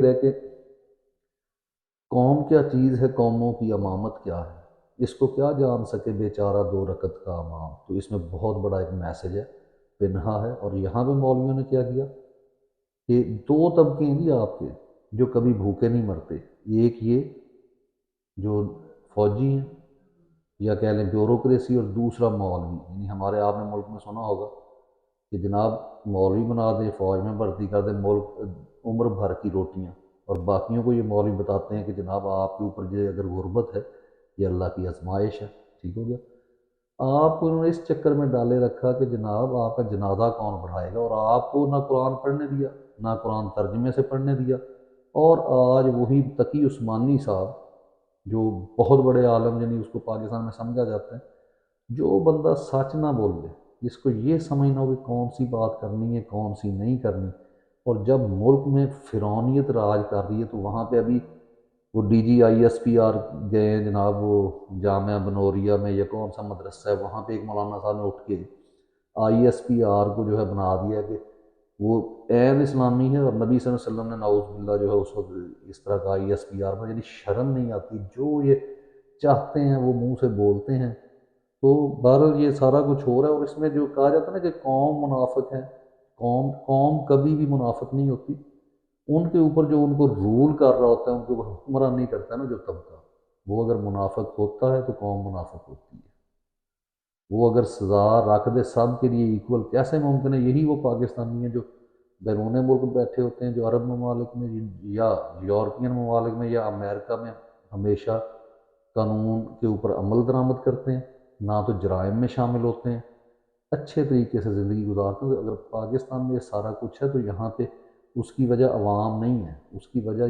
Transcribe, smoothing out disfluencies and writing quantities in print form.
ہے کہ قوم کیا چیز ہے، قوموں کی امامت کیا ہے، اس کو کیا جان سکے بیچارہ دو رکعت کا امام۔ تو اس میں بہت بڑا ایک میسج ہے، پنہا ہے۔ اور یہاں پہ مولویوں نے کیا کیا کہ دو طبقے ہیں جی آپ کے جو کبھی بھوکے نہیں مرتے، ایک یہ جو فوجی ہیں یا کہہ لیں بیوروکریسی، اور دوسرا مولوی۔ یعنی ہمارے آپ نے ملک میں سنا ہوگا کہ جناب مولوی بنا دیں، فوج میں بھرتی کر دیں، ملک عمر بھر کی روٹیاں، اور باقیوں کو یہ مولوی بتاتے ہیں کہ جناب آپ کے اوپر یہ اگر غربت ہے یہ اللہ کی آزمائش ہے۔ ٹھیک ہو گیا؟ آپ کو انہوں نے اس چکر میں ڈالے رکھا کہ جناب آپ کا جنازہ کون پڑھائے گا، اور آپ کو نہ قرآن پڑھنے دیا، نہ قرآن ترجمے سے پڑھنے دیا۔ اور آج وہی تقی عثمانی صاحب جو بہت بڑے عالم، یعنی اس کو پاکستان میں سمجھا جاتا ہے، جو بندہ سچ نہ بول دے، جس کو یہ سمجھنا ہو کہ کون سی بات کرنی ہے کون سی نہیں کرنی، اور جب ملک میں فرعونیت راج کر رہی ہے تو وہاں پہ ابھی وہ D G I S P R گئے ہیں جناب، وہ جامعہ بنوریہ میں یا کون سا مدرسہ ہے وہاں پہ ایک مولانا صاحب نے اٹھ کے آئی ایس پی آر کو جو ہے بنا دیا کہ وہ عین اسلامی ہے، اور نبی صلی اللہ علیہ وسلم نے نعوذ باللہ جو ہے اس وقت اس طرح کا آئی ایس پی آر میں، یعنی شرم نہیں آتی، جو یہ چاہتے ہیں وہ منہ سے بولتے ہیں۔ تو بہرحال یہ سارا کچھ ہو رہا ہے، اور اس میں جو کہا جاتا ہے نا کہ قوم منافق ہے، قوم کبھی بھی منافق نہیں ہوتی۔ ان کے اوپر جو ان کو رول کر رہا ہوتا ہے، ان کے اوپر حکمرانی کرتا ہے نا جو طبقہ، وہ اگر منافق ہوتا ہے تو قوم منافق ہوتی ہے۔ وہ اگر سزا رکھ دے سب کے لیے ایکول، کیسے ممکن ہے؟ یہی وہ پاکستانی ہیں جو بیرون ملک بیٹھے ہوتے ہیں، جو عرب ممالک میں یا یورپین ممالک میں یا امریکہ میں ہمیشہ قانون کے اوپر عمل درآمد کرتے ہیں، نہ تو جرائم میں شامل ہوتے ہیں، اچھے طریقے سے زندگی گزارتے ہیں۔ اگر پاکستان میں یہ سارا کچھ ہے تو یہاں پہ اس کی وجہ عوام نہیں ہے، اس کی وجہ